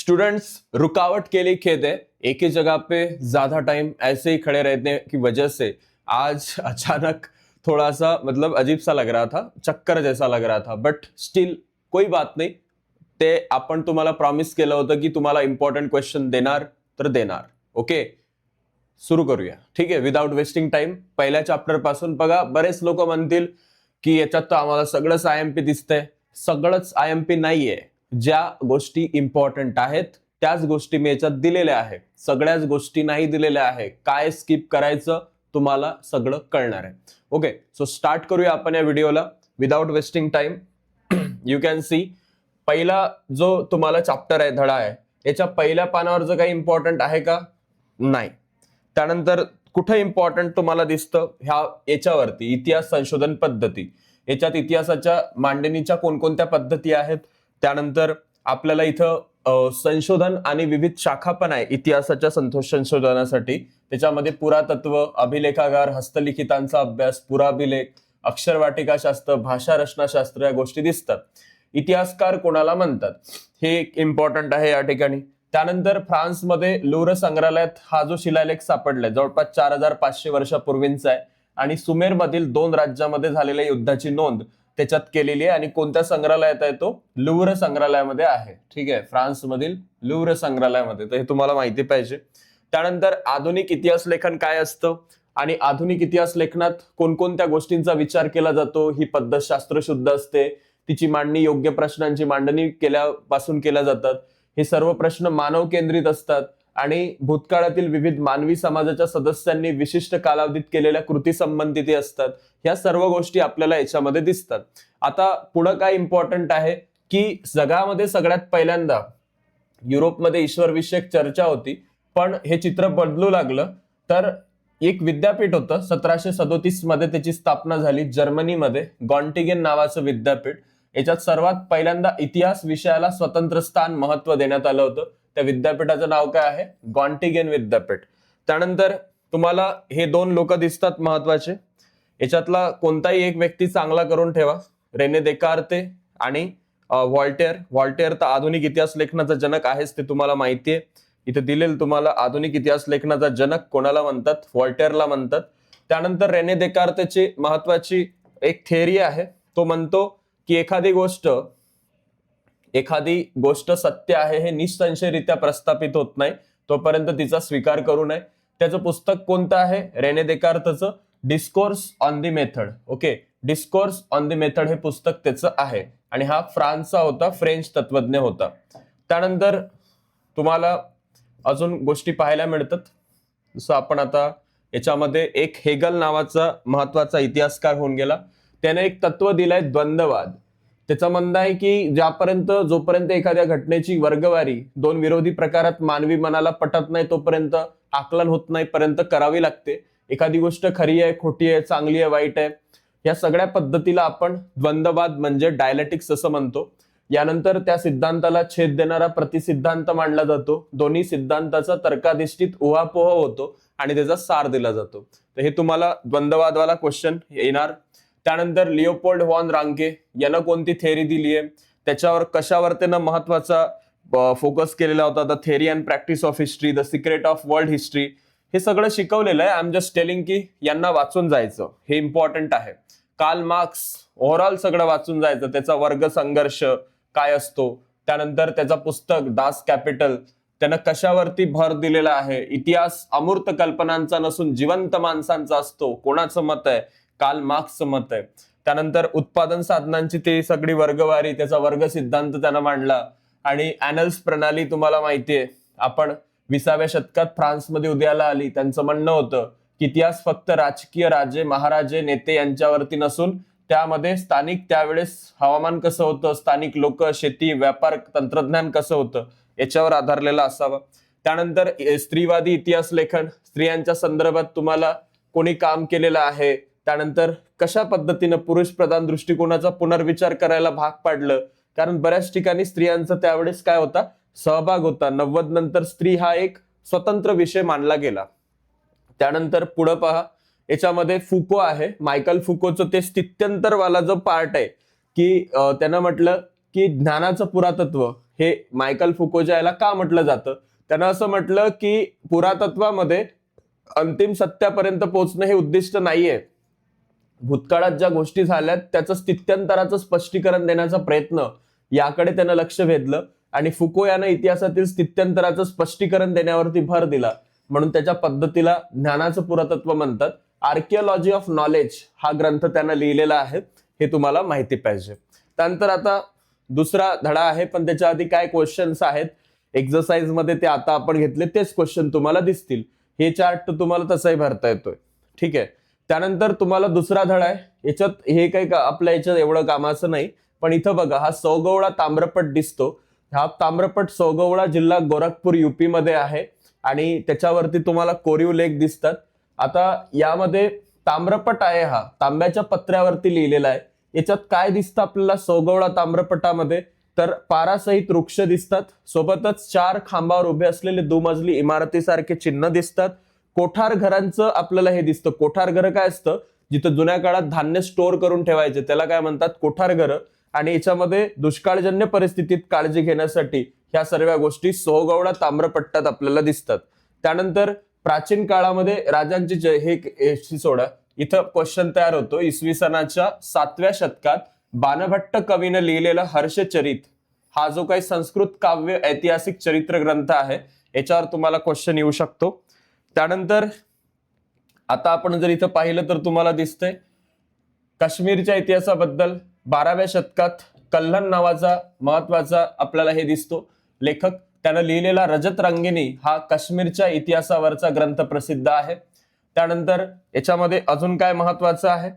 Students, रुकावट के लिए खेद है। एक ही जगह पे ज्यादा टाइम ऐसे ही खड़े रहने की वजह से आज अचानक थोड़ा सा मतलब अजीब सा लग रहा था, चक्कर जैसा लग रहा था, बट स्टिल कोई बात नाही। ते आपण तुम्हाला प्रॉमिस केलं होतं की तुम्हाला इम्पॉर्टंट क्वेश्चन देणार तर देणार. ओके, सुरू करूया. ठीक आहे, विदाउट वेस्टिंग टाइम. पहिल्या चॅप्टर पासून बघा. बरेच लोक म्हणतील की याच्यात तर आम्हाला सगळंच आयएमपी दिसतंय. सगळंच आयएमपी नाहीये. ज्या गोष्टी इम्पॉर्टंट आहेत त्याच गोष्टी मी याच्यात दिलेल्या आहेत. सगळ्याच गोष्टी नाही दिलेल्या आहेत. काय स्किप करायचं तुम्हाला सगळं कळणार आहे. ओके, सो स्टार्ट करूया आपण या व्हिडिओला without wasting time. You can see पहिला जो तुम्हाला चॅप्टर आहे, धडा आहे, याच्या पहिल्या पानावर जो काही इम्पॉर्टंट आहे का? नाही. त्यानंतर कुठे इम्पॉर्टंट तुम्हाला दिसतं? याच्यावरती इतिहास संशोधन पद्धती. याच्यात इतिहासाच्या मांडणीच्या कोणकोणत्या पद्धती आहेत. त्यानंतर आपल्याला इथं संशोधन आणि विविध शाखा पण आहे इतिहासाच्या संशोधनासाठी. त्याच्यामध्ये पुरातत्व, अभिलेखागार, हस्तलिखितांचा अभ्यास, पुराभिलेख, अक्षरवाटिकाशास्त्र, भाषा रचनाशास्त्र या गोष्टी दिसतात. इतिहासकार कोणाला म्हणतात हे एक इम्पॉर्टंट आहे या ठिकाणी. त्यानंतर फ्रान्समध्ये लुव्र संग्रहालयात हा जो शिलालेख सापडलाय जवळपास 4500 वर्षापूर्वींचा आहे आणि सुमेरमधील 2 राज्यामध्ये झालेल्या युद्धाची नोंद त्याच्यात केलेली आहे. आणि कोणत्या संग्रहालयात आहे तो? लुव्र संग्रहालयामध्ये आहे. ठीक आहे, फ्रान्समधील लुव्र संग्रहालयामध्ये. तर हे तुम्हाला माहिती पाहिजे. त्यानंतर आधुनिक इतिहास लेखन काय असतं आणि आधुनिक इतिहास लेखनात कोणकोणत्या गोष्टींचा विचार केला जातो. ही पद्धत शास्त्रशुद्ध असते. तिची मांडणी योग्य प्रश्नांची मांडणी केल्यापासून केल्या जातात. हे सर्व प्रश्न मानव केंद्रित असतात आणि भूतकाळातील विविध मानवी समाजाच्या सदस्यांनी विशिष्ट कालावधीत केलेल्या कृती संबंधित असतात. ह्या सर्व गोष्टी आपल्याला याच्यामध्ये दिसतात. आता पुढे काय इम्पॉर्टंट आहे की जगामध्ये सगळ्यात पहिल्यांदा युरोपमध्ये ईश्वरविषयक चर्चा होती, पण हे चित्र बदलू लागलं. तर एक विद्यापीठ होतं 1737 मध्ये त्याची स्थापना झाली जर्मनीमध्ये, गॉन्टिगेन नावाचं विद्यापीठ. याच्यात सर्वात पहिल्यांदा इतिहास विषयाला स्वतंत्र स्थान महत्व देण्यात आलं होतं. त्या विद्यापीठाचं नाव काय आहे? गॉन्टिगेन विद्यापीठ. त्यानंतर तुम्हाला हे 2 लोक दिसतात महत्वाचे. याच्यातला कोणताही एक व्यक्ती चांगला करून ठेवा. रेने देकार्ते आणि व्हॉल्टेअर. व्हॉल्टेअर तर आधुनिक इतिहास लेखनाचा जनक आहेच, ते तुम्हाला माहितीये. इथे दिलेलं तुम्हाला आधुनिक इतिहास लेखनाचा जनक कोणाला म्हणतात? व्हॉल्टेअरला म्हणतात. त्यानंतर रेने देकार्तेची महत्वाची एक थेअरी आहे. तो म्हणतो की एखादी गोष्ट सत्य आहे हे निसंशयरित्या प्रस्थापित होत नाही तोपर्यंत तिचा स्वीकार करू नये. त्याचं पुस्तक कोणतं आहे? रेने देकार्तचं discourse on the method. Okay, discourse on the method हे पुस्तक त्याचं आहे आणि हा फ्रान्सचा होता, फ्रेंच तत्वज्ञ होता. त्यानंतर तुम्हाला अजून गोष्टी पाहायला मिळतात. जसं आपण आता याच्यामध्ये एक हेगल नावाचा महत्वाचा इतिहासकार होऊन गेला. त्याने एक तत्व दिलंय, द्वंद्ववाद. त्याचं म्हणणं आहे की जोपर्यंत एखाद्या घटनेची वर्गवारी 2 विरोधी प्रकारात मानवी मनाला पटत नाही तोपर्यंत, आकलन होत नाही पर्यंत करावी लागते. एखादी गोष्ट खरी आहे, खोटी आहे, चांगली आहे, वाईट आहे, या सगळ्या पद्धतीला आपण द्वंद्ववाद म्हणजे डायलेक्टिक्स असं म्हणतो. यानंतर त्या सिद्धांताला छेद देणारा प्रतिसिद्धांत मांडला जातो. दोन्ही सिद्धांताचा तर्काधिष्ठित उहापोह होतो आणि त्याचा सार दिला जातो. तर हे तुम्हाला द्वंद्ववादवाला क्वेश्चन येणार. त्यानंतर लिओपोल्ड व्हॉन रांके यानं कोणती थेअरी दिली आहे, त्याच्यावर कशावर त्यानं महत्वाचा फोकस केलेला होता. The theory and practice of history, the secret of world history, हे सगळं शिकवलेलं आहे. आय एम जस्ट टेलिंग की यांना वाचून जायचं, हे इम्पॉर्टंट आहे. कार्ल मार्क्स ओव्हरऑल सगळं वाचून जायचं. त्याचा वर्ग संघर्ष काय असतो, त्यानंतर त्याचा पुस्तक दास कॅपिटल, त्यानं कशावरती भर दिलेला आहे. इतिहास अमूर्त कल्पनांचा नसून जिवंत माणसांचा असतो. कोणाचं मत आहे? कार्ल मार्क्सचं मत आहे. त्यानंतर उत्पादन साधनांची ते सगळी वर्गवारी, त्याचा वर्ग सिद्धांत त्यानं मांडला. आणि ॲनल्स प्रणाली तुम्हाला माहितीये, आपण 20व्या शतकात फ्रान्समध्ये उदयाला आली. त्यांचं म्हणणं होतं की इतिहास फक्त राजकीय राजे, महाराजे, नेते यांच्यावरती नसून त्यामध्ये स्थानिक त्यावेळेस हवामान कसं होतं, स्थानिक लोक, शेती, व्यापार, तंत्रज्ञान कसं होतं याच्यावर आधारलेला असावा. त्यानंतर स्त्रीवादी इतिहास लेखन, स्त्रियांच्या संदर्भात तुम्हाला कोणी काम केलेलं आहे. त्यानंतर कशा पद्धतीनं पुरुष प्रधान दृष्टिकोनाचा पुनर्विचार करायला भाग पाडलं, कारण बऱ्याच ठिकाणी स्त्रियांचा त्यावेळेस काय होता? सहभाग होता. 90 नंतर स्त्री हा एक स्वतंत्र विषय मानला गेला. त्यानंतर पुढे पहा, याच्यामध्ये फुको आहे, मायकल फुकोचं ते स्थित्यंतरवाला जो पार्ट आहे की त्यानं म्हटलं की ज्ञानाचं पुरातत्व हे मायकल फुकोच्या याला का म्हटलं जातं. त्यानं असं म्हटलं की पुरातत्वामध्ये अंतिम सत्यापर्यंत पोहोचणं हे उद्दिष्ट नाहीये. भूतकाळात ज्या गोष्टी झाल्यात त्याचं स्थित्यंतराचं स्पष्टीकरण देण्याचा प्रयत्न याकडे त्यानं लक्ष वेधलं आणि फुको यानं इतिहासातील स्थित्यंतराचं स्पष्टीकरण देण्यावरती भर दिला. म्हणून त्याच्या पद्धतीला ज्ञानाचं पुरातत्व म्हणतात. आर्किओलॉजी ऑफ नॉलेज हा ग्रंथ त्यानं लिहिलेला आहे, हे तुम्हाला माहिती पाहिजे. त्यानंतर आता दुसरा धडा आहे, पण त्याच्या आधी काय क्वेश्चन्स आहेत एक्सरसाइज मध्ये ते आता आपण घेतले तेच क्वेश्चन तुम्हाला दिसतील. हे चार्ट तुम्हाला तसाही भरता येतोय. ठीक आहे. त्यानंतर तुम्हाला दुसरा धडा आहे, याच्यात हे काही आपल्या याच्यात एवढं कामाचं नाही, पण इथं बघा हा सौगवळा ताम्रपट दिसतो. हा ताम्रपट सौगवळा जिल्हा गोरखपूर युपी मध्ये आहे आणि त्याच्यावरती तुम्हाला कोरीव लेख दिसतात. आता यामध्ये ताम्रपट आहे, हा तांब्याच्या पत्र्यावरती लिहिलेला आहे. याच्यात काय दिसतं आपल्याला सौगवळा ताम्रपटामध्ये, तर पारासहित वृक्ष दिसतात, सोबतच 4 खांबावर उभे असलेले दुमजली इमारतीसारखे चिन्ह दिसतात. कोठार घरांचं आपल्याला हे दिसतं. कोठार घर काय असतं, जिथं जुन्या काळात धान्य स्टोअर करून ठेवायचे त्याला काय म्हणतात, कोठार घर. आणि याच्यामध्ये दुष्काळजन्य परिस्थितीत काळजी घेण्यासाठी ह्या सर्व गोष्टी सौगवळा ताम्रपट्टात आपल्याला दिसतात. त्यानंतर प्राचीन काळामध्ये राजांची हे सोडा, इथं क्वेश्चन तयार होतो. इसवी सनाच्या 7व्या शतकात बाणभट्ट कवीनं लिहिलेला हर्षचरित हा जो काही संस्कृत काव्य ऐतिहासिक चरित्र ग्रंथ आहे, याच्यावर तुम्हाला क्वेश्चन येऊ शकतो. त्यानंतर आता आपण जर इथं पाहिलं तर तुम्हाला दिसतंय काश्मीरच्या इतिहासाबद्दल 12व्या शतकात कल्हण नावाचा महत्वाचा आपल्याला हे दिसतो लेखक. त्यानं लिहिलेला रजत रंगिनी हा काश्मीरच्या इतिहासावरचा ग्रंथ प्रसिद्ध आहे. त्यानंतर याच्यामध्ये अजून काय महत्वाचं आहे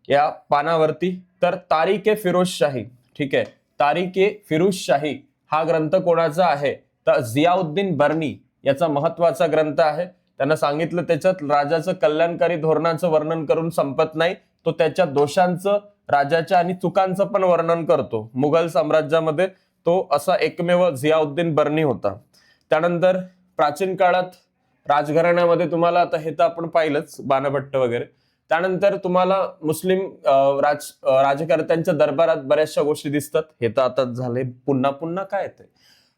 या पानावरती, तर तारीख-ए फिरोजशाही. ठीक आहे, तारीख-ए फिरोजशाही हा ग्रंथ कोणाचा आहे, तर जियाउद्दीन बर्नी याचा महत्वाचा ग्रंथ आहे. त्यानं सांगितलं त्याच्यात राजाचं कल्याणकारी धोरणाचं वर्णन करून संपत नाही, तो त्याच्या दोषांचं, राजाच्या आणि चुकांचं पण वर्णन करतो. मुघल साम्राज्यामध्ये तो असा एकमेव जियाउद्दीन बर्नी होता. त्यानंतर प्राचीन काळात राजघराण्यामध्ये तुम्हाला आता हे तर आपण पाहिलंच बाणभट्ट वगैरे. त्यानंतर तुम्हाला मुस्लिम राजकर्त्यांच्या दरबारात बऱ्याचशा गोष्टी दिसतात. हे तर आता झाले, पुन्हा पुन्हा काय ते.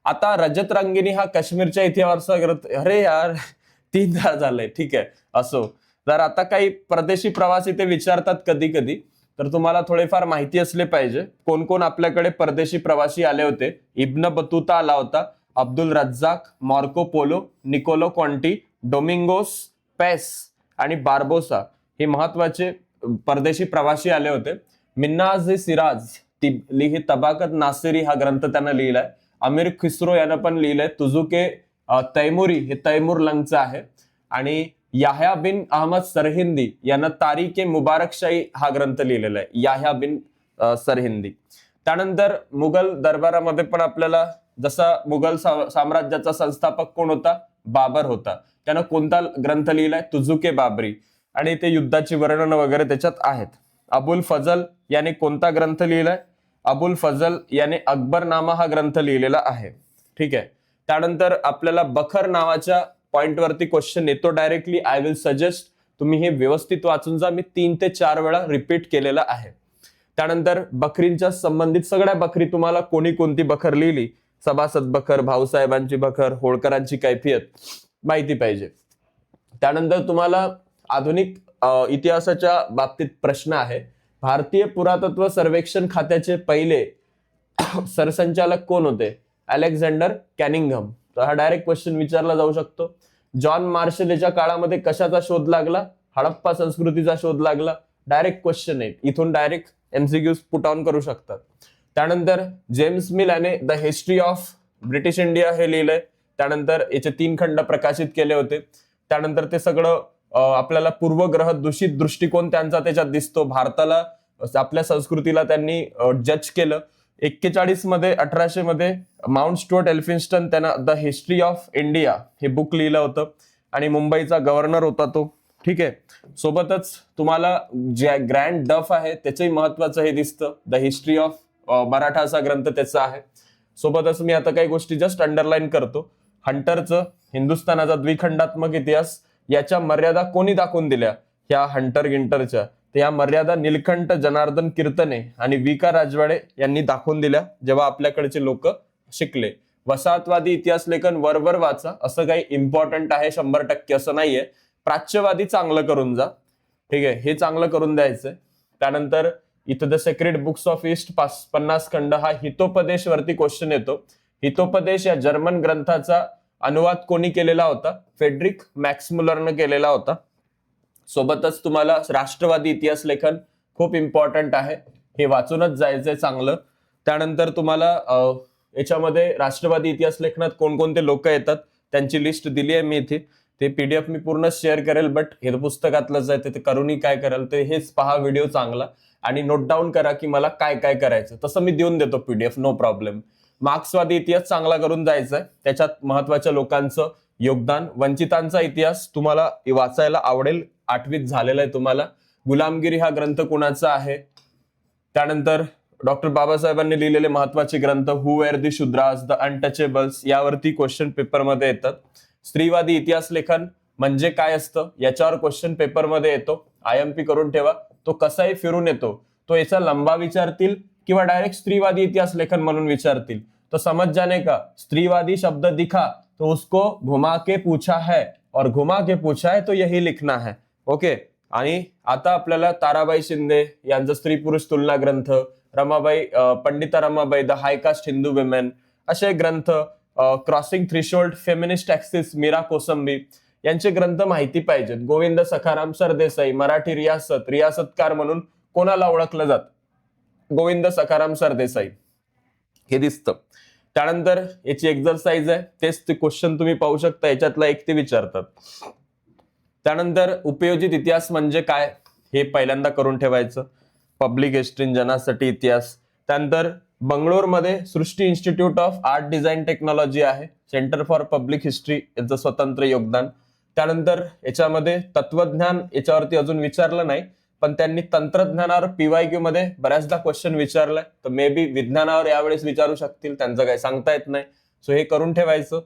आता रजत रंगिनी हा काश्मीरच्या इतिहासाचा ग्रंथ. अरे यार 3दा झालंय. ठीक आहे, असो. जर आता काही परदेशी प्रवासी ते विचारतात कधी कधी, तर तुम्हाला थोडेफार माहिती असले पाहिजे कोण कोण आपल्याकडे परदेशी प्रवासी आले होते. इब्न बतूता आला होता, Abdul Razzaq, Marco Polo, Niccolo Conti, Domingos Paes आणि बार्बोसा हे महत्वाचे परदेशी प्रवासी आले होते. मिन्हाज सिराज लिहि तबाकत नासिरी हा ग्रंथ त्यानं लिहिलाय. अमीर खुसरो यानं पण लिहिलंय. तुझुके तैमुरी हे तैमूर लंगचं आहे. आणि याह्या बिन अहमद सरहिंदी यानं तारीख-ए मुबारकशाही हा ग्रंथ लिहिलेला आहे, याह्या बिन सरहिंदी. त्यानंतर मुघल दरबारामध्ये पण आपल्याला जसा मुघल साम्राज्याचा संस्थापक कोण होता, बाबर होता. त्यानं कोणता ग्रंथ लिहिलाय, तुझुके बाबरी. आणि ते युद्धाची वर्णन वगैरे त्याच्यात आहेत. अबुल फजल याने कोणता ग्रंथ लिहिलाय, अबुल फजल याने अकबरनामा हा ग्रंथ लिहिलेला आहे. ठीक आहे. त्यानंतर आपल्याला बखर नावाच्या पॉइंट वरती क्वेश्चन येतो डायरेक्टली. आय विल सजेस्ट तुम्ही हे व्यवस्थित वाचून जा. मी 3 ते 4 वेळा रिपीट केलेला आहे. त्यानंतर बखरींच्या संबंधित सगळ्या बखरी तुम्हाला कोणी कोणती बखर लिहिली, सभासद बखर, भाऊसाहेबांची बखर, होळकरांची कैफियत माहिती पाहिजे. त्यानंतर तुम्हाला आधुनिक इतिहासाच्या बाबतीत प्रश्न आहे. भारतीय पुरातत्व सर्वेक्षण खात्याचे पहिले सरसंचालक कोण होते, अलेक्झांडर कॅनिंगहम. तर हा डायरेक्ट क्वेश्चन विचारला जाऊ शकतो. जॉन मार्शल याच्या काळामध्ये कशाचा शोध लागला, हडप्पा संस्कृतीचा शोध लागला. डायरेक्ट क्वेश्चन आहे, इथून डायरेक्ट एमसीक्यूज पुट ऑन करू शकतात. त्यानंतर जेम्स मिल याने the history of British India हे लिहिलंय. त्यानंतर याचे 3 खंड प्रकाशित केले होते. त्यानंतर ते सगळं आपल्याला पूर्वग्रह दूषित दृष्टिकोन त्यांचा त्याच्यात दिसतो. भारताला, आपल्या संस्कृतीला त्यांनी जज केलं. 41 मध्ये 1800 मध्ये माउंट स्टुअर्ट एल्फिन्स्टन त्यानं द हिस्ट्री ऑफ इंडिया हे बुक लिहिलं होतं आणि मुंबईचा गव्हर्नर होता तो. ठीक आहे. सोबतच तुम्हाला जे ग्रँड डफ आहे त्याचंही महत्वाचं हे दिसतं, द हिस्ट्री ऑफ मराठा असा ग्रंथ त्याचा आहे. सोबतच मी आता काही गोष्टी जस्ट अंडरलाईन करतो. हंटरचं हिंदुस्थानाचा द्विखंडात्मक इतिहास याच्या मर्यादा कोणी दाखवून दिल्या, ह्या हंटर गिंटरच्या, तर या मर्यादा निलकंठ जनार्दन कीर्तने आणि विका राजवाडे यांनी दाखवून दिल्या जेव्हा आपल्याकडचे लोक शिकले. वसाहतवादी इतिहास लेखन वरवर वाचा, असं काही इम्पॉर्टंट आहे 100% असं नाहीये. प्राच्यवादी चांगलं करून जा, ठीक आहे, हे चांगलं करून द्यायचंय. त्यानंतर इथं the sacred books of east 50 खंड हा हितोपदेश वरती क्वेश्चन येतो. हितोपदेश या जर्मन ग्रंथाचा अनुवाद कोणी केलेला होता? फ्रेडरिक मॅक्स मुलरनं केलेला होता. सोबतच तुम्हाला राष्ट्रवादी इतिहास लेखन खूप इम्पॉर्टंट आहे, हे वाचूनच जायचंय चांगलं. त्यानंतर तुम्हाला याच्यामध्ये राष्ट्रवादी इतिहास लेखनात कोणकोणते लोक येतात त्यांची लिस्ट दिली आहे मी इथे. ते पीडीएफ मी पूर्ण शेअर करेल, बट हे पुस्तकातलंच आहे, ते करूनही काय कराल ते हेच पहा व्हिडिओ चांगला आणि नोट डाऊन करा की मला काय काय करायचं, तसं मी देऊन देतो पीडीएफ, नो प्रॉब्लेम. मार्क्सवादी इतिहास चांगला करून जायचा आहे, त्याच्यात महत्वाच्या लोकांचं योगदान. वंचितांचा इतिहास तुम्हाला वाचायला आवडेल, 8वीत झालेला आहे तुम्हाला. गुलामगिरी हा ग्रंथ कुणाचा आहे? त्यानंतर डॉक्टर बाबासाहेबांनी लिहिलेले महत्वाचे ग्रंथ who were the Shudras, the untouchables, यावरती क्वेश्चन पेपरमध्ये येतात. स्त्रीवादी इतिहास लेखन म्हणजे काय असतं याच्यावर क्वेश्चन पेपरमध्ये येतो, IMP करून ठेवा. तो कसाही फिरून येतो, तो याचा लंबा विचारतील किंवा डायरेक्ट स्त्रीवादी इतिहास लेखन म्हणून विचारतील. तो समझ जाने का, स्त्रीवादी शब्द दिखा तो उसको घुमा के पूछा है और घुमा के पूछा है तो यही लिखना है. ओके. आणि आता आपल्याला ताराबाई शिंदे यांचा स्त्री पुरुष तुलना ग्रंथ, Ramabai Pandita Ramabai the high caste Hindu women असे ग्रंथ, crossing threshold, feminist essays Meera Kosambi यांचे ग्रंथ माहिती पाहिजेत. गोविंद सखाराम सरदेसाई, मराठी रियासतकार म्हणून कोणाला ओळखलं जातं? गोविंद सखाराम सरदेसाई हे दिसतं. त्यानंतर याची एक्झरसाइज आहे, तेच ते क्वेश्चन तुम्ही पाहू शकता, याच्यातला एक ते विचारतात. त्यानंतर उपयोजित इतिहास म्हणजे काय हे पहिल्यांदा करून ठेवायचं. पब्लिक हिस्ट्री, जनासाठी इतिहास. त्यानंतर बंगलोरमध्ये Srishti institute of art design technology आहे, सेंटर फॉर पब्लिक हिस्ट्री याचं स्वतंत्र योगदान. त्यानंतर याच्यामध्ये तत्वज्ञान याच्यावरती अजून विचारलं नाही, पण त्यांनी तंत्रज्ञानावर PYQ मध्ये बऱ्याचदा क्वेश्चन विचारलाय, तर मे बी विज्ञानावर यावेळेस विचारू शकतील, त्यांचं काही सांगता येत नाही. सो हे करून ठेवायचं.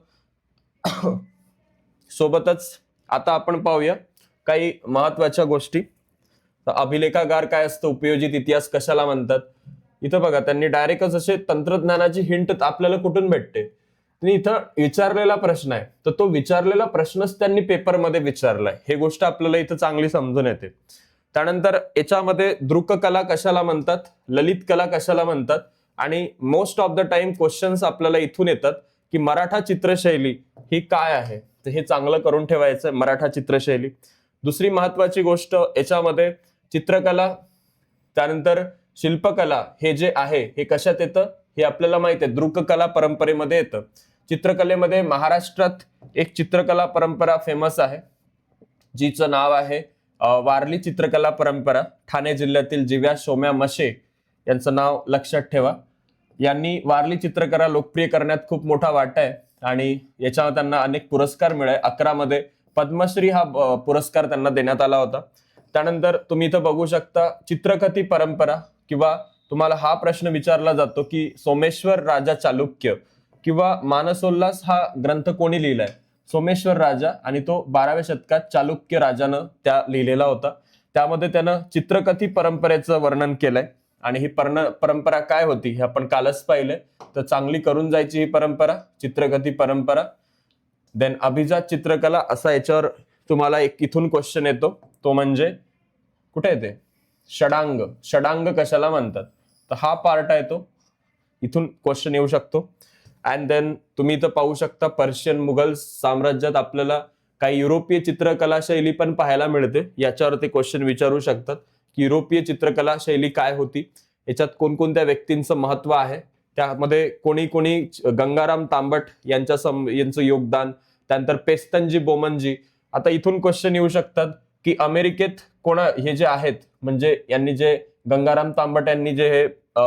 सोबतच आता आपण पाहूया काही महत्वाच्या गोष्टी. अभिलेखागार काय असतं, उपयोजित इतिहास कशाला म्हणतात. इथं बघा त्यांनी डायरेक्टच असे तंत्रज्ञानाची हिंट आपल्याला कुठून भेटते, इथं विचारलेला प्रश्न आहे, तर तो विचारलेला प्रश्नच त्यांनी पेपरमध्ये विचारलाय, हे गोष्ट आपल्याला इथं चांगली समजून येते. त्यानंतर याच्यामध्ये दृककला कशाला म्हणतात, ललित कला कशाला म्हणतात, आणि most of the time questions आपल्याला इथून येतात की मराठा चित्रशैली ही काय आहे, तर हे चांगलं करून ठेवायचं मराठा चित्रशैली. दुसरी महत्वाची गोष्ट याच्यामध्ये चित्रकला, त्यानंतर शिल्पकला हे जे आहे हे कशात येतं हे आपल्याला माहिती आहे, दृककला परंपरेमध्ये येतं. चित्रकलेमध्ये महाराष्ट्रात एक चित्रकला परंपरा फेमस आहे, जिचं नाव आहे वारली चित्रकला परंपरा. ठाणे जिल्ह्यातील जिव्या सोम्या मशे यांचं नाव लक्षात ठेवा. यांनी वारली चित्रकला लोकप्रिय करण्यात खूप मोठा वाटा आहे आणि याच्यावर त्यांना अनेक पुरस्कार मिळाले. 11 मध्ये पद्मश्री हा पुरस्कार त्यांना देण्यात आला होता. त्यानंतर तुम्ही इथं बघू शकता चित्रकथी परंपरा, किंवा तुम्हाला हा प्रश्न विचारला जातो की सोमेश्वर राजा चालुक्य किंवा मानसोल्लास हा ग्रंथ कोणी लिहिलाय? सोमेश्वर राजा, आणि तो 12व्या शतकात चालुक्य राजानं त्या लिहिलेला होता. त्यामध्ये त्यानं चित्रकथी परंपरेचं वर्णन केलंय आणि ही परंपरा काय होती हे आपण कालच पाहिलंय, तर चांगली करून जायची ही परंपरा, चित्रकथी परंपरा. देन अभिजात चित्रकला असा याच्यावर तुम्हाला एक इथून क्वेश्चन येतो, तो म्हणजे कुठे येते षडांग. षडांग कशाला म्हणतात, तर हा पार्ट आहे तो, इथून क्वेश्चन येऊ शकतो. अँड देन तुम्ही इथं पाहू शकता पर्शियन मुघल साम्राज्यात आपल्याला काही युरोपीय चित्रकला शैली पण पाहायला मिळते, याच्यावर ते क्वेश्चन विचारू शकतात की युरोपीय चित्रकला शैली काय होती, याच्यात कोणकोणत्या व्यक्तींचं महत्व आहे, त्यामध्ये कोणी कोणी गंगाराम तांबट यांचं योगदान, त्यानंतर पेस्तनजी बोमनजी. आता इथून क्वेश्चन येऊ शकतात की अमेरिकेत हे जे आहेत, म्हणजे यांनी जे गंगाराम तांबट यांनी जे हे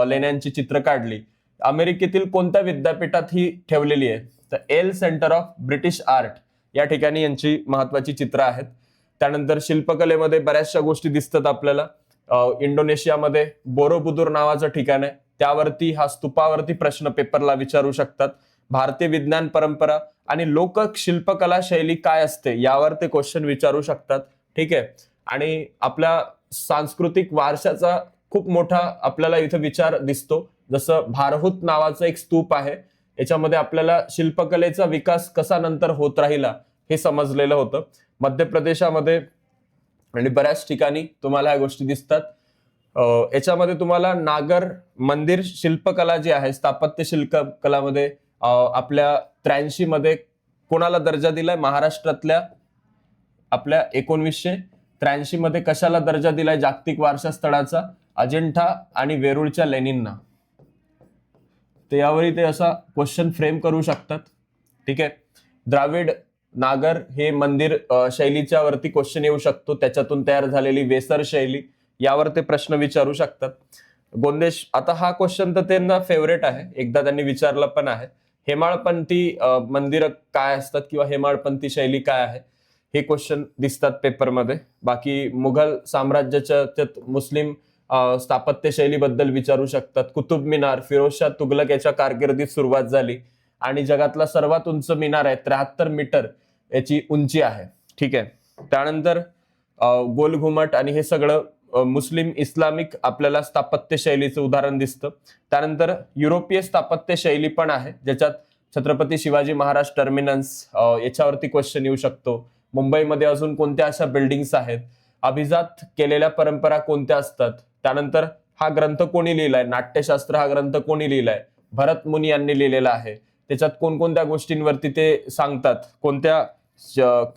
लेण्यांची चित्र काढली, अमेरिकेतील कोणत्या विद्यापीठात ही ठेवलेली आहे, तर L centre of British art या ठिकाणी यांची महत्वाची चित्र आहेत. त्यानंतर शिल्पकलेमध्ये बऱ्याचशा गोष्टी दिसतात आपल्याला. इंडोनेशियामध्ये बोरोबुदूर नावाचं ठिकाण आहे, त्यावरती हा स्तूपावरती प्रश्न पेपरला विचारू शकतात. भारतीय विज्ञान परंपरा आणि लोक शिल्पकला शैली काय असते यावर ते क्वेश्चन विचारू शकतात. ठीक आहे. आणि आपल्या सांस्कृतिक वारशाचा खूप मोठा आपल्याला इथं विचार दिसतो. जसं भारहूत नावाचं एक स्तूप आहे, याच्यामध्ये आपल्याला शिल्पकलेचा विकास कसा नंतर होत राहिला हे समजलेलं होतं. मध्य प्रदेशामध्ये आणि बऱ्याच ठिकाणी तुम्हाला ह्या गोष्टी दिसतात. याच्यामध्ये तुम्हाला नागर मंदिर शिल्पकला जी आहे, स्थापत्य शिल्पकलामध्ये आपल्या 83 मध्ये कोणाला दर्जा दिलाय? महाराष्ट्रातल्या आपल्या 1983 मध्ये कशाला दर्जा दिलाय जागतिक वारसा स्थळाचा? अजिंठा आणि वेरूळच्या लेणींना. ते यावरही ते असा क्वेश्चन फ्रेम करू शकतात. ठीक आहे. द्राविड नागर हे मंदिर शैलीच्या वरती क्वेश्चन येऊ शकतो. त्याच्यातून तयार झालेली वेसर शैली, यावर ते प्रश्न विचारू शकतात. गोंदेश, आता हा क्वेश्चन तर त्यांना फेवरेट आहे, एकदा त्यांनी विचारला पण आहे. हेमाळपंथी मंदिर काय असतात किंवा हेमाळपंथी शैली काय आहे, हे क्वेश्चन दिसतात पेपरमध्ये. बाकी मुघल साम्राज्याच्या मुस्लिम स्थापत्य शैलीबद्दल विचारू शकतात. कुतुब मिनार, फिरोजशाह तुगलक याच्या कारकिर्दीत सुरुवात झाली आणि जगातला सर्वात उंच मिनार आहे, 73 मीटर याची उंची आहे. ठीक आहे. त्यानंतर गोल घुमट आणि हे सगळं मुस्लिम इस्लामिक आपल्याला स्थापत्य शैलीचं उदाहरण दिसतं. त्यानंतर युरोपीय स्थापत्य शैली पण आहे, ज्याच्यात छत्रपती शिवाजी महाराज टर्मिनस याच्यावरती क्वेश्चन येऊ शकतो. मुंबईमध्ये अजून कोणत्या अशा बिल्डिंग्स आहेत? अभिजात केलेल्या परंपरा कोणत्या असतात? त्यानंतर हा ग्रंथ कोणी लिहिलाय? नाट्यशास्त्र हा ग्रंथ कोणी लिहिलाय? भरत मुनी यांनी लिहिलेला आहे. त्याच्यात कोणकोणत्या गोष्टींवरती ते सांगतात, कोणत्या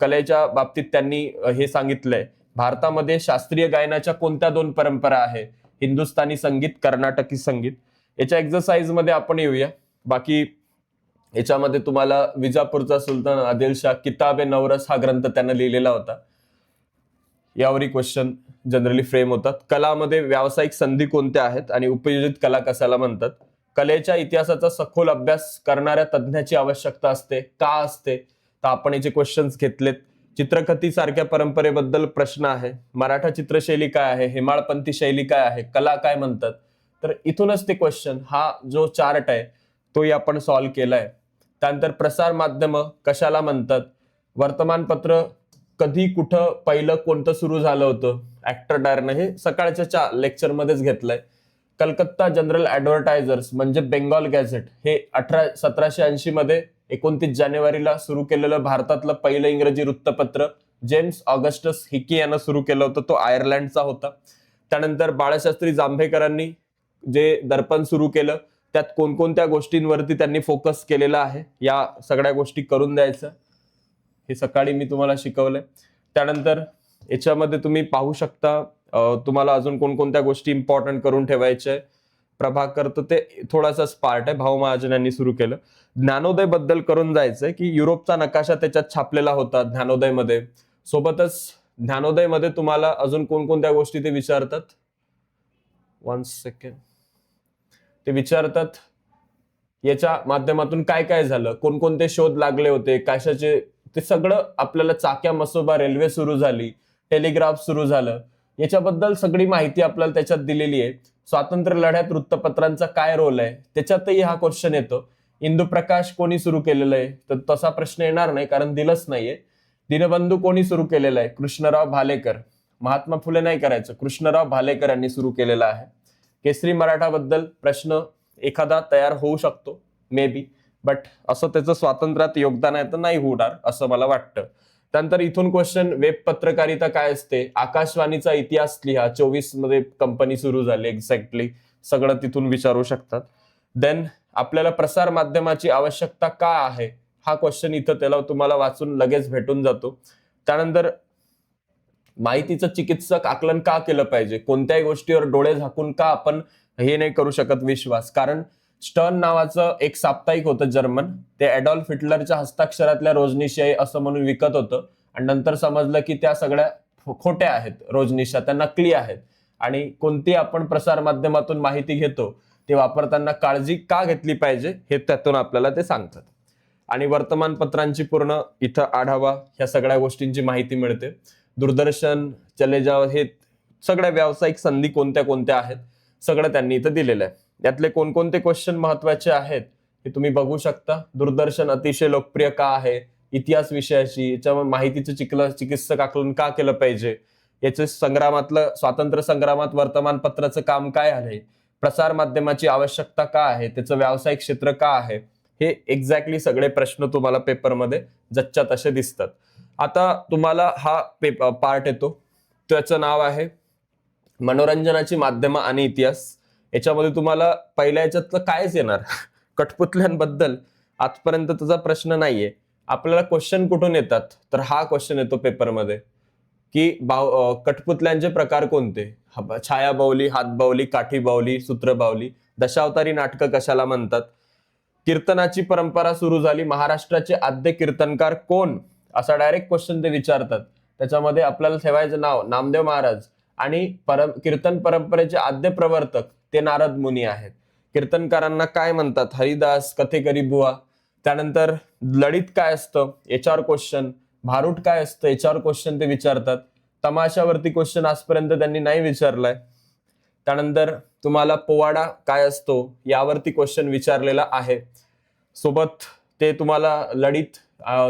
कलेच्या बाबतीत त्यांनी हे सांगितलंय? भारतामध्ये शास्त्रीय गायनाच्या कोणत्या 2 परंपरा आहे? हिंदुस्थानी संगीत, कर्नाटकी संगीत. याच्या एक्सरसाइज मध्ये आपण येऊया. बाकी याच्यामध्ये तुम्हाला विजापूरचा सुलतान आदिलशाह किताब ए नवरस हा ग्रंथ त्यानं लिहिलेला होता, यावरही क्वेश्चन जनरली फ्रेम होतात. कलामध्ये व्यावसायिक संधी कोणत्या आहेत आणि उपयोजित कला कशाला म्हणतात? कलेच्या इतिहासाचा सखोल अभ्यास करणाऱ्या तज्ञाची आवश्यकता असते, का असते? तर आपण याचे क्वेश्चन्स घेतलेत. चित्रकथी सारख्या परंपरेबद्दल प्रश्न आहे. मराठा चित्रशैली काय आहे? हेमाळपंथी शैली काय आहे? कला काय म्हणतात? तर इथूनच ते क्वेश्चन, हा जो चार्ट आहे तोही आपण सॉल्व्ह केलाय. त्यानंतर प्रसार माध्यम कशाला म्हणतात? वर्तमानपत्र कधी, कुठं, पहिलं कोणतं सुरू झालं होतं? ऍक्टर डायरनं हे सकाळच्या लेक्चर मध्येच घेतलंय. कलकत्ता जनरल ऍडव्हर्टायझर्स म्हणजे बेंगॉल गॅझेट हे 1780 मध्ये 29 जानेवारीला सुरू केलेलं भारतातलं पहिलं इंग्रजी वृत्तपत्र जेम्स ऑगस्टस हिकी यानं सुरू केलं होतं. तो आयर्लंडचा होता. त्यानंतर बाळशास्त्री जांभेकरांनी जे दर्पण सुरू केलं, त्यात कोणकोणत्या गोष्टींवरती त्यांनी फोकस केलेला आहे, या सगळ्या गोष्टी करून द्यायचं. हे सकाळी मी तुम्हाला शिकवलंय. त्यानंतर याच्यामध्ये तुम्ही पाहू शकता तुम्हाला अजून कोणकोणत्या गोष्टी इम्पॉर्टंट करून ठेवायच्या आहे. प्रभाकर तर ते थोडासाच पार्ट आहे, भाऊ महाजन यांनी सुरू केलं. ज्ञानोदय बद्दल करून जायचंय की युरोपचा नकाशा त्याच्यात छापलेला होता ज्ञानोदय मध्ये. सोबतच ज्ञानोदय मध्ये तुम्हाला अजून कोणकोणत्या गोष्टी ते विचारतात, 1 सेकंड, ते विचारतात याच्या माध्यमातून काय काय झालं, कोणकोणते शोध लागले होते, कशाचे, ते सगळं आपल्याला. चाक्या मसोबा रेल्वे सुरू झाली, टेलिग्राफ सुरू झालं, याच्याबद्दल सगळी माहिती आपल्याला त्याच्यात दिलेली आहे. स्वातंत्र्य लढ्यात वृत्तपत्रांचा काय रोल आहे त्याच्यातही हा क्वेश्चन येतो. इंदुप्रकाश कोणी सुरू केलेलं आहे? तर तसा प्रश्न येणार नाही, कारण दिलंच नाहीये. दीनबंधू कोणी सुरू केलेला आहे? कृष्णराव भालेकर. महात्मा फुले नाही करायचं, कृष्णराव भालेकर यांनी सुरू केलेला आहे. केसरी मराठा बद्दल प्रश्न एखादा तयार होऊ शकतो मे बी, बट असं त्याचं स्वातंत्र्यात योगदान आहे तर नाही होणार असं मला वाटतं. त्यानंतर इथून क्वेश्चन, वेब पत्रकारिता काय असते? आकाशवाणीचा इतिहास लिहा, 24 मध्ये कंपनी सुरू झाली एक्झॅक्टली, सगळं तिथून विचारू शकतात. देन आपल्याला प्रसार माध्यमाची आवश्यकता का आहे हा क्वेश्चन इथं त्याला तुम्हाला वाचून लगेच भेटून जातो. त्यानंतर माहितीचं चिकित्सक आकलन का केलं पाहिजे? कोणत्याही गोष्टीवर डोळे झाकून का आपण हे नाही करू शकत विश्वास? कारण स्टर्न नावाचं एक साप्ताहिक होतं जर्मन, ते ॲडॉल्फ हिटलरच्या हस्ताक्षरातल्या रोजनिशाही असं म्हणून विकत होतं, आणि नंतर समजलं की त्या सगळ्या खोट्या आहेत रोजनिशा, त्या नकली आहेत. आणि कोणती आपण प्रसार माध्यमातून माहिती घेतो ते वापरताना काळजी का घेतली पाहिजे हे त्यातून आपल्याला ते सांगतात. आणि वर्तमानपत्रांची पूर्ण इथं आढावा, ह्या सगळ्या गोष्टींची माहिती मिळते. दूरदर्शन, चले जाव, हे सगळ्या व्यावसायिक संधी कोणत्या कोणत्या आहेत सगळं त्यांनी इथं दिलेलं आहे. यातले कोणकोणते क्वेश्चन महत्वाचे आहेत हे तुम्ही बघू शकता. दूरदर्शन अतिशय लोकप्रिय का आहे? इतिहास विषयाची, याच्यावर माहितीचं चिकित्सक आकलन का केलं पाहिजे? याचे संग्रामातलं स्वातंत्र्य संग्रामात वर्तमानपत्राचं काम काय आहे, प्रसार माध्यमाची आवश्यकता का आहे, त्याचं व्यावसायिक क्षेत्र का आहे, हे एक्झॅक्टली सगळे प्रश्न तुम्हाला पेपरमध्ये जच्च्या तसे दिसतात. आता तुम्हाला हा पार्ट येतो, त्याचं नाव आहे मनोरंजनाची माध्यमं आणि इतिहास. याच्यामध्ये तुम्हाला पहिल्या याच्यातलं कायच येणार कठपुतल्यांबद्दल आजपर्यंत तुझा प्रश्न नाहीये. आपल्याला क्वेश्चन कुठून येतात, तर हा क्वेश्चन येतो पेपरमध्ये की कठपुतल्यांचे प्रकार कोणते, छायाबावली, हातबावली, काठीबावली, सूत्रबावली, दशावतारी नाटकं कशाला म्हणतात, कीर्तनाची परंपरा सुरू झाली, महाराष्ट्राचे आद्य कीर्तनकार कोण, असा डायरेक्ट क्वेश्चन ते विचारतात. त्याच्यामध्ये आपल्याला ठेवायचं नाव नामदेव महाराज, आणि कीर्तन परंपरेचे आद्य प्रवर्तक ते नारद मुनी आहेत. कीर्तनकारांना काय म्हणतात, हरिदास, कथेकरी बुवा. त्यानंतर ललित काय असतं याच्यावर क्वेश्चन, भारूट काय असतं याच्यावर क्वेश्चन ते विचारतात. तमाशावरती क्वेश्चन आजपर्यंत त्यांनी नाही विचारलाय. त्यानंतर तुम्हाला पोवाडा काय असतो यावरती क्वेश्चन विचारलेला आहे. सोबत ते तुम्हाला ललित,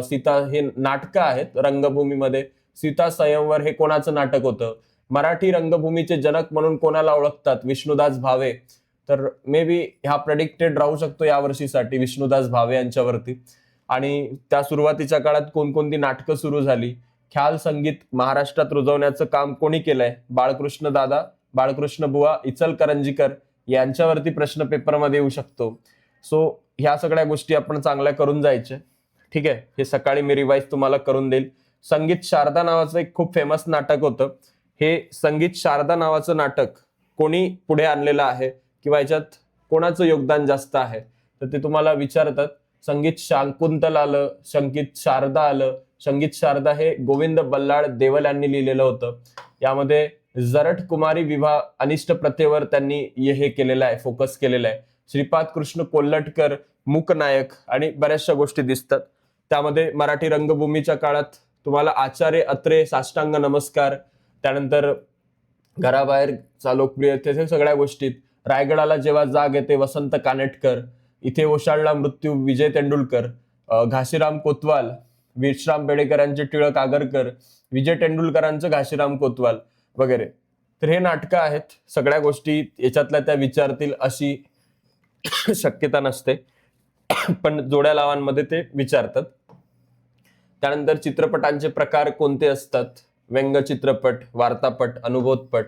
सीता हे नाटकं आहेत रंगभूमीमध्ये. सीता स्वयंवर हे कोणाचं नाटक होतं, मराठी रंगभूमीचे जनक म्हणून कोणाला ओळखतात, विष्णुदास भावे. तर मे बी हा प्रेडिक्टेड राहू शकतो या वर्षीसाठी विष्णुदास भावे यांच्यावरती. आणि त्या सुरुवातीच्या काळात कोणकोणती नाटकं सुरू झाली, ख्याल संगीत महाराष्ट्रात रुजवण्याचं काम कोणी केलंय, बाळकृष्ण दादा, बाळकृष्ण बुवा, इचलकरंजीकर यांच्यावरती प्रश्न पेपरमध्ये येऊ शकतो. सो ह्या सगळ्या गोष्टी आपण चांगल्या करून जायच्या. ठीक आहे, हे सकाळी मी रिवाईज तुम्हाला करून देईल. संगीत शारदा नावाचं एक खूप फेमस नाटक होतं. हे संगीत शारदा नावाचं नाटक कोणी पुढे आणलेलं आहे किंवा याच्यात कोणाचं योगदान जास्त आहे, तर ते तुम्हाला विचारतात. संगीत शाकुंतल आलं, संगीत शारदा आलं. संगीत शारदा हे गोविंद बल्लाळ देवल यांनी लिहिलेलं होतं. यामध्ये जरठ कुमारी विवाह अनिष्ट प्रथेवर त्यांनी हे केलेलं आहे, फोकस केलेलं आहे. श्रीपाद कृष्ण कोल्हटकर, मूकनायक आणि बऱ्याचशा गोष्टी दिसतात. त्यामध्ये मराठी रंगभूमीच्या काळात तुम्हाला आचार्य अत्रे, साष्टांग नमस्कार, त्यानंतर घराबाहेरचा लोकप्रिय ते सगळ्या गोष्टीत. रायगडाला जेव्हा जाग येते, वसंत कानेटकर. इथे ओशाळला मृत्यू, विजय तेंडुलकर. घाशीराम कोतवाल, विश्राम बेडेकरांचे टिळक आगरकर, विजय तेंडुलकरांचं घाशीराम कोतवाल वगैरे. तर हे नाटकं आहेत. सगळ्या गोष्टी याच्यातल्या त्या विचारतील अशी शक्यता नसते, पण जोड्या लावांमध्ये ते विचारतात. त्यानंतर चित्रपटांचे प्रकार कोणते असतात, व्यंग चित्रपट, वार्तापट, अनुभवपट.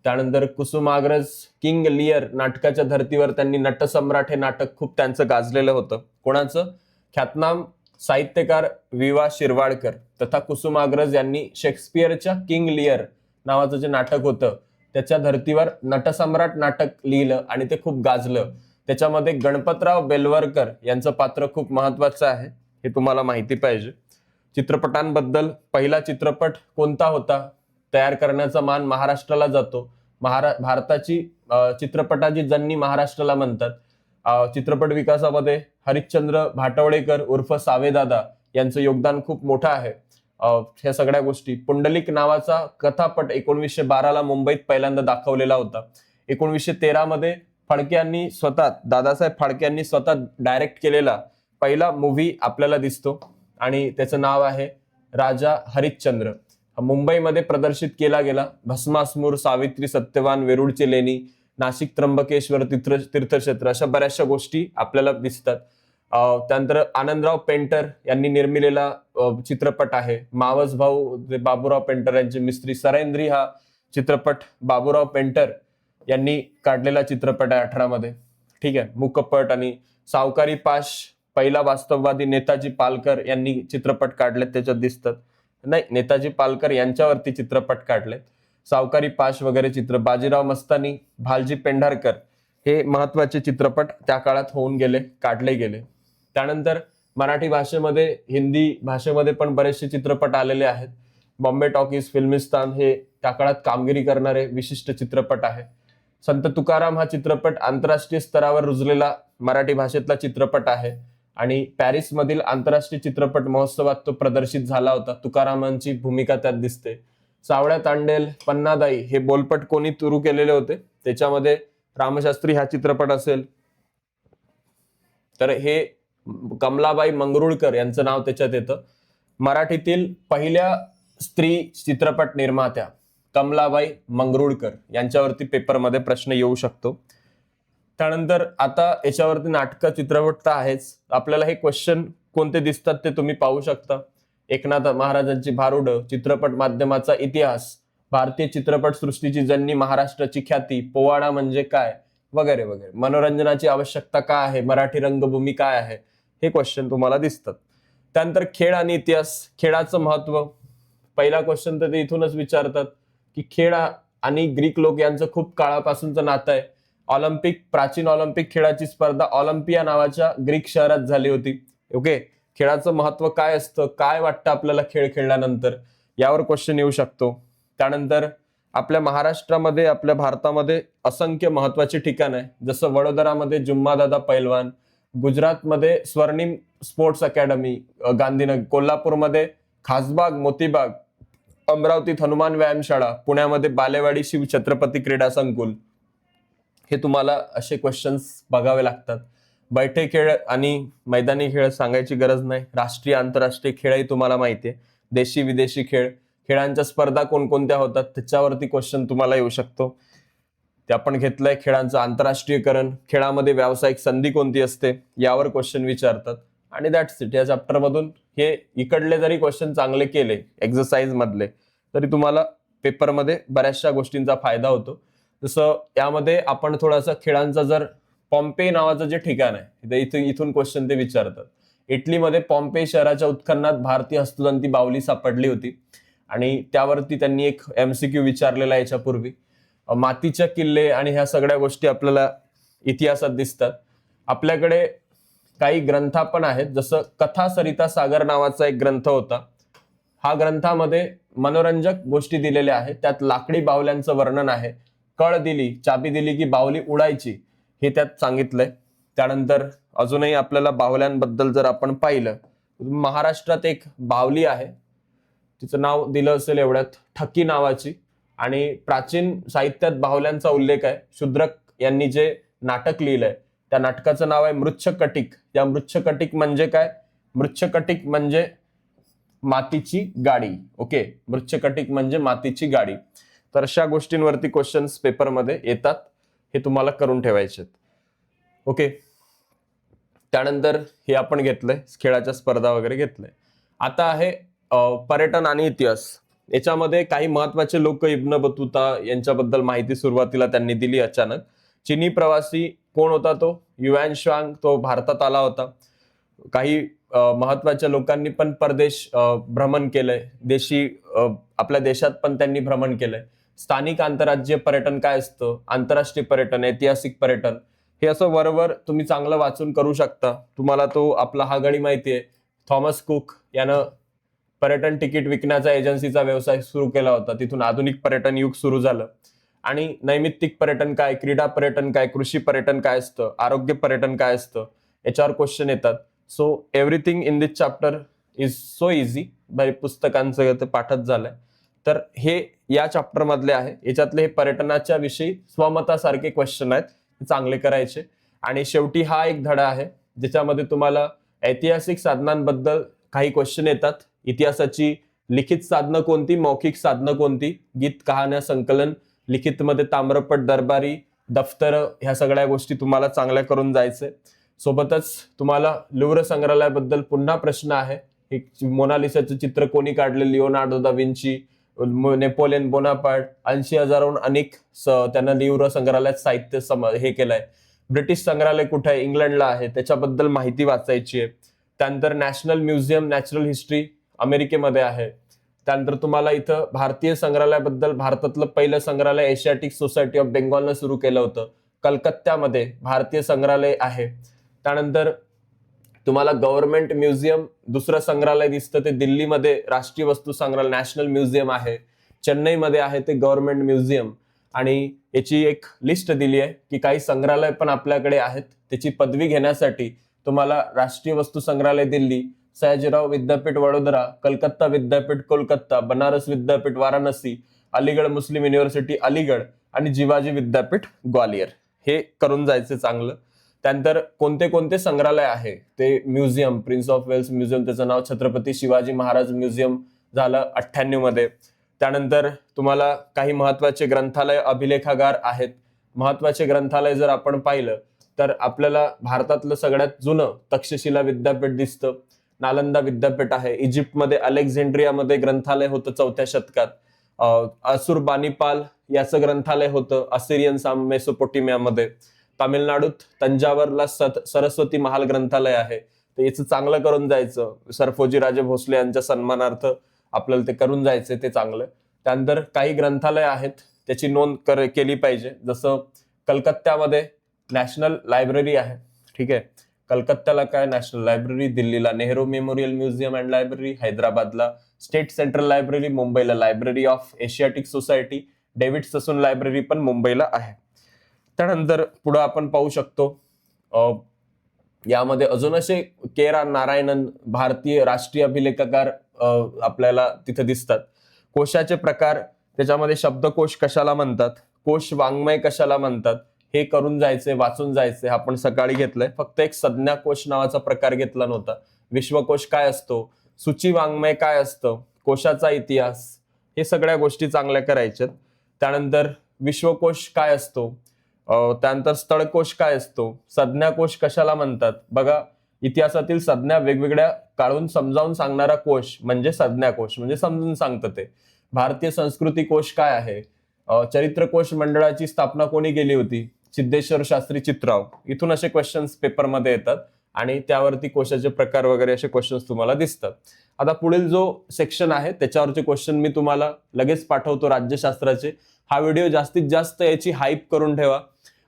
त्यानंतर कुसुमाग्रज, किंग लिअर नाटकाच्या धर्तीवर त्यांनी नटसम्राट हे नाटक खूप त्यांचं गाजलेलं होतं. कोणाचं, ख्यातनाम साहित्यकार विवा शिरवाडकर तथा कुसुमाग्रज यांनी शेक्सपियरच्या किंग लिअर नावाचं जे नाटक होतं त्याच्या धर्तीवर नटसम्राट नाटक लिहिलं आणि ते खूप गाजलं. त्याच्यामध्ये गणपतराव बेलवरकर यांचं पात्र खूप महत्वाचं आहे, हे तुम्हाला माहिती पाहिजे. चित्रपटांबद्दल पहिला चित्रपट कोणता होता तयार करण्याचा मान महाराष्ट्राला जातो. भारताची चित्रपटाची जननी महाराष्ट्राला म्हणतात. चित्रपट विकासामध्ये हरिश्चंद्र भाटवडेकर उर्फ सावेदादा यांचं योगदान खूप मोठं आहे. ह्या सगळ्या गोष्टी. पुंडलिक नावाचा कथापट 1912ला मुंबईत पहिल्यांदा दाखवलेला होता. 1913 मध्ये फडके यांनी स्वतः, दादासाहेब फाळके यांनी स्वतः डायरेक्ट केलेला पहिला मूव्ही आपल्याला दिसतो आणि त्याचं नाव आहे राजा हरिश्चंद्र. मुंबईमध्ये प्रदर्शित केला गेला. भस्मासुर, सावित्री, सत्यवान, वेरूळची लेणी, नाशिक त्र्यंबकेश्वर तीर्थक्षेत्र, अशा बऱ्याचशा गोष्टी आपल्याला दिसतात. त्यानंतर आनंदराव पेंटर यांनी निर्मिलेला चित्रपट आहे मावस भाऊ, बाबूराव पेंटर यांचे मिस्त्री. सरेंद्री हा चित्रपट बाबूराव पेंटर यांनी काढलेला चित्रपट आहे 18 मध्ये. ठीक आहे. मूकपट आणि सावकारी पाश पहिला वास्तववादी नेताजी पालकर यांनी चित्रपट काढलेत, त्याच्यात दिसतात. नाही, नेताजी पालकर यांच्यावरती चित्रपट काढलेत. सावकारी पाश वगैरे चित्र. बाजीराव मस्तानी, भालजी पेंढारकर हे महत्वाचे चित्रपट त्या काळात होऊन गेले, काढले गेले. त्यानंतर मराठी भाषेमध्ये, हिंदी भाषेमध्ये पण बरेचसे चित्रपट आलेले आहेत. बॉम्बे टॉकीज, फिल्मिस्तान हे त्या काळात कामगिरी करणारे विशिष्ट चित्रपट आहे. संत तुकाराम हा चित्रपट आंतरराष्ट्रीय स्तरावर रुजलेला मराठी भाषेतला चित्रपट आहे आणि पॅरिसमधील आंतरराष्ट्रीय चित्रपट महोत्सवात तो प्रदर्शित झाला होता. तुकारामांची भूमिका त्यात दिसते. सावळ्या तांडेल, पन्नादाई हे बोलपट कोणी सुरू केलेले होते, त्याच्यामध्ये रामशास्त्री हा चित्रपट असेल. तर हे कमलाबाई मंगरुळकर यांचं नाव त्याच्यात येतं. मराठीतील पहिल्या स्त्री चित्रपट निर्मात्या कमलाबाई मंगरुळकर यांच्यावरती पेपरमध्ये प्रश्न येऊ शकतो. त्यानंतर आता याच्यावरती नाटकं चित्रपट तर आहेच, आपल्याला हे क्वेश्चन कोणते दिसतात ते तुम्ही पाहू शकता. एकनाथ महाराजांची भारुड, चित्रपट माध्यमाचा इतिहास, भारतीय चित्रपट सृष्टीची जननी, महाराष्ट्राची ख्याती, पोवाडा म्हणजे काय, वगैरे वगैरे. मनोरंजनाची आवश्यकता काय आहे, मराठी रंगभूमी काय आहे, हे क्वेश्चन तुम्हाला दिसतात. त्यानंतर खेळ आणि इतिहास, खेळाचं महत्व, पहिला क्वेश्चन तर ते इथूनच विचारतात की खेळ आणि ग्रीक लोक यांचं खूप काळापासूनचं नातं आहे. ऑलिम्पिक, प्राचीन ऑलिम्पिक खेळाची स्पर्धा ऑलिम्पिया नावाच्या ग्रीक शहरात झाली होती. ओके, खेळाचं महत्व काय असतं, काय वाटतं आपल्याला खेळ खेळल्यानंतर, यावर क्वेश्चन येऊ शकतो. त्यानंतर आपल्या महाराष्ट्रामध्ये, आपल्या भारतामध्ये असंख्य महत्वाची ठिकाण आहे, जसं वडोदरामध्ये जुम्मादादा पैलवान, गुजरातमध्ये स्वर्णिम स्पोर्ट्स अकॅडमी गांधीनगर, कोल्हापूरमध्ये खासबाग मोतीबाग, अमरावतीत हनुमान व्यायामशाळा, पुण्यामध्ये बालेवाडी शिव छत्रपती क्रीडा संकुल. हे तुम्हाला असे क्वेश्चन्स बघावे लागतात. बैठे खेळ आणि मैदानी खेळ सांगायची गरज नाही. राष्ट्रीय आंतरराष्ट्रीय खेळही तुम्हाला माहिती आहे. देशी विदेशी खेळ, खेळांच्या स्पर्धा कोणकोणत्या होतात त्याच्यावरती क्वेश्चन तुम्हाला येऊ शकतो. ते आपण घेतलंय. खेळांचं आंतरराष्ट्रीयकरण, खेळामध्ये व्यावसायिक संधी कोणती असते, यावर क्वेश्चन विचारतात. आणि दॅट्स इट. या चॅप्टर मधून हे इकडले जरी क्वेश्चन चांगले केले एक्झरसाइज मधले, तरी तुम्हाला पेपरमध्ये बऱ्याचशा गोष्टींचा फायदा होतो. जसं यामध्ये आपण थोडासा खेळांचा, जर पॉम्पे नावाचं जे ठिकाण आहे इथून क्वेश्चन ते विचारतात. इटलीमध्ये पॉम्पे शहराच्या उत्खननात भारतीय हस्तदंती बाहुली सापडली होती आणि त्यावरती त्यांनी एक MCQ विचारलेला आहे याच्यापूर्वी. मातीच्या किल्ले आणि ह्या सगळ्या गोष्टी आपल्याला इतिहासात दिसतात. आपल्याकडे काही ग्रंथ पण आहेत, जसं कथा सरिता सागर नावाचा एक ग्रंथ होता. हा ग्रंथामध्ये मनोरंजक गोष्टी दिलेल्या आहेत. त्यात लाकडी बाहुल्यांचं वर्णन आहे. कळ दिली, चाबी दिली की बाहुली उडायची, हे त्यात सांगितलंय. त्यानंतर अजूनही आपल्याला बाहुल्यांबद्दल जर आपण पाहिलं, महाराष्ट्रात एक बाहुली आहे, तिचं नाव दिलं असेल एवढ्यात, ठकी नावाची. आणि प्राचीन साहित्यात बाहुल्यांचा उल्लेख आहे. शूद्रक यांनी जे नाटक लिहिलंय त्या नाटकाचं नाव आहे मृच्छकटिक. या मृच्छकटिक म्हणजे काय? मृच्छकटिक म्हणजे मातीची गाडी. ओके, मृच्छकटिक म्हणजे मातीची गाडी. तर अशा गोष्टींवरती क्वेश्चन्स पेपरमध्ये येतात, हे तुम्हाला करून ठेवायचे. ओके, त्यानंतर हे आपण घेतलंय, खेळाच्या स्पर्धा वगैरे घेतलंय. आता आहे पर्यटन आणि इतिहास. याच्यामध्ये काही महत्वाचे लोक, इब्न बतुता यांच्याबद्दल माहिती सुरुवातीला त्यांनी दिली अचानक. चीनी प्रवासी कोण होता? तो युआन श्वांग, तो भारतात आला होता. काही महत्वाच्या लोकांनी पण परदेश भ्रमण केलंय, देशी आपल्या देशात पण त्यांनी भ्रमण केलंय. स्थानिक आंतरराज्यीय पर्यटन काय असतं, आंतरराष्ट्रीय पर्यटन, ऐतिहासिक पर्यटन, हे असं वरवर तुम्ही चांगलं वाचून करू शकता. तुम्हाला तो आपला हा गडी माहितीये, थॉमस कुक यानं पर्यटन तिकीट विकण्याचा एजन्सीचा व्यवसाय सुरू केला होता. तिथून आधुनिक पर्यटन युग सुरू झालं. आणि नैमित्तिक पर्यटन काय, क्रीडा पर्यटन काय, कृषी पर्यटन काय असतं, आरोग्य पर्यटन काय असतं, याच्यावर क्वेश्चन येतात. So everything in this chapter is so easy. पुस्तकांचं ते पाठच झालंय. तर हे या चॅप्टर मधले आहे. याच्यातले हे पर्यटनाच्या विषयी स्वमतासारखे क्वेश्चन आहेत, चांगले करायचे. आणि शेवटी हा एक धडा आहे ज्याच्यामध्ये तुम्हाला ऐतिहासिक साधनांबद्दल काही क्वेश्चन येतात. इतिहासाची लिखित साधनं कोणती, मौखिक साधनं कोणती, गीत, कहाण्या, संकलन, लिखितमध्ये ताम्रपट, दरबारी, दफ्तर, ह्या सगळ्या गोष्टी तुम्हाला चांगल्या करून जायचे. सोबतच तुम्हाला लुव्र संग्रहालयाबद्दल पुन्हा प्रश्न आहे. मोनालिसाचं चित्र कोणी काढले? Leonardo da Vinci, Napoleon Bonaparte. 80,000हून अनेक त्यांना लुव्र संग्रहालयात साहित्य हे केलंय. ब्रिटिश संग्रहालय कुठे आहे? इंग्लंडला आहे, त्याच्याबद्दल माहिती वाचायची आहे. त्यानंतर नॅशनल म्युझियम नॅचरल हिस्ट्री अमेरिकेमध्ये आहे. त्यानंतर तुम्हाला इथं भारतीय संग्रहालयाबद्दल, भारतातलं पहिलं संग्रहालय एशियाटिक सोसायटी ऑफ बेंगॉलनं सुरू केलं होतं. कलकत्त्यामध्ये भारतीय संग्रहालय आहे. त्यानंतर तुम्हाला गव्हर्नमेंट म्युझियम दुसरं संग्रहालय दिसतं, ते दिल्लीमध्ये राष्ट्रीय वस्तू संग्रहालय नॅशनल म्युझियम आहे. चेन्नईमध्ये आहे ते गव्हर्नमेंट म्युझियम. आणि याची एक लिस्ट दिली आहे की काही संग्रहालय पण आपल्याकडे आहेत. त्याची पदवी घेण्यासाठी तुम्हाला राष्ट्रीय वस्तू संग्रहालय दिल्ली, सयाजीराव विद्यापीठ वडोदरा, कलकत्ता विद्यापीठ कोलकाता, बनारस विद्यापीठ वाराणसी, अलीगड मुस्लिम युनिव्हर्सिटी अलीगड आणि जिवाजी विद्यापीठ ग्वालियर, हे करून जायचे चांगलं. त्यानंतर कोणते कोणते संग्रहालय आहे ते museum, prince of Wales museum, त्याचं नाव छत्रपती शिवाजी महाराज म्युझियम झालं 98 मध्ये. त्यानंतर तुम्हाला काही महत्वाचे ग्रंथालय अभिलेखागार आहेत. महत्वाचे ग्रंथालय जर आपण पाहिलं तर आपल्याला भारतातलं सगळ्यात जुनं तक्षशिला विद्यापीठ दिसतं. नालंदा विद्यापीठ आहे. इजिप्तमध्ये अलेक्झांड्रियामध्ये ग्रंथालय होतं 4थ्या शतकात. असुरबानीपाल याचं ग्रंथालय होतं असिरियन मेसोपोटेमियामध्ये. तामिळनाडूत तंजावरला सरस्वती महाल ग्रंथालय आहे. तर याचं चांगलं करून जायचं. सरफोजी राजे भोसले यांच्या सन्मानार्थ आपल्याला ते करून जायचं, ते चांगलं. त्यानंतर काही ग्रंथालय आहेत त्याची नोंद केली पाहिजे. जसं कलकत्त्यामध्ये नॅशनल लायब्ररी आहे. ठीक आहे, कलकत्त्याला काय नॅशनल लायब्ररी, दिल्लीला Nehru memorial museum and library, हैदराबादला स्टेट सेंट्रल लायब्ररी, मुंबईला library of Asiatic society, David Sassoon library पण मुंबईला आहे. त्यानंतर पुढे आपण पाहू शकतो यामध्ये अजून असे के.आर. नारायणन भारतीय राष्ट्रीय अभिलेखागार आपल्याला तिथे दिसतात. कोशाचे प्रकार, त्याच्यामध्ये शब्दकोश कशाला म्हणतात, कोश वाङ्मय कशाला म्हणतात, हे करून जायचे, वाचून जायचे. आपण सकाळी घेतलंय. फक्त एक संज्ञाकोश नावाचा प्रकार घेतला नव्हता. विश्वकोश काय असतो, सूची वाङ्मय काय असतं, कोशाचा इतिहास, हे सगळ्या गोष्टी चांगल्या करायच्यात. त्यानंतर विश्वकोश काय असतो, त्यानंतर स्थळकोश काय असतो, संज्ञाकोश कशाला म्हणतात. बघा, इतिहासातील संज्ञा वेगवेगळ्या काढून समजावून सांगणारा कोश म्हणजे संज्ञाकोश, म्हणजे समजून सांगतं ते. भारतीय संस्कृती कोश काय आहे, चरित्रकोश मंडळाची स्थापना कोणी केली होती, सिद्धेश्वर शास्त्री चित्राव. इथून असे क्वेश्चन्स पेपरमध्ये येतात आणि त्यावरती कोशाचे प्रकार वगैरे असे क्वेश्चन्स तुम्हाला दिसतात. आता पुढील जो सेक्शन आहे त्याच्यावरचे क्वेश्चन मी तुम्हाला लगेच पाठवतो राज्यशास्त्राचे. हा व्हिडिओ जास्तीत जास्त याची हाईप करून ठेवा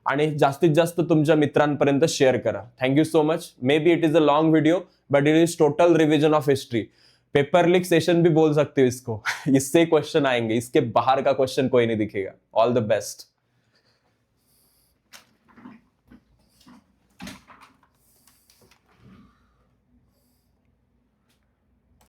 आणि जास्तीत जास्त तुमच्या मित्रांपर्यंत शेअर करा. Thank you so much. May be it is a long video but it is total revision of history. Paper leak session भी बोल सकते हो इसको. इससे क्वेश्चन आएंगे, इसके बाहर का क्वेश्चन कोई नहीं दिखेगा. All the best.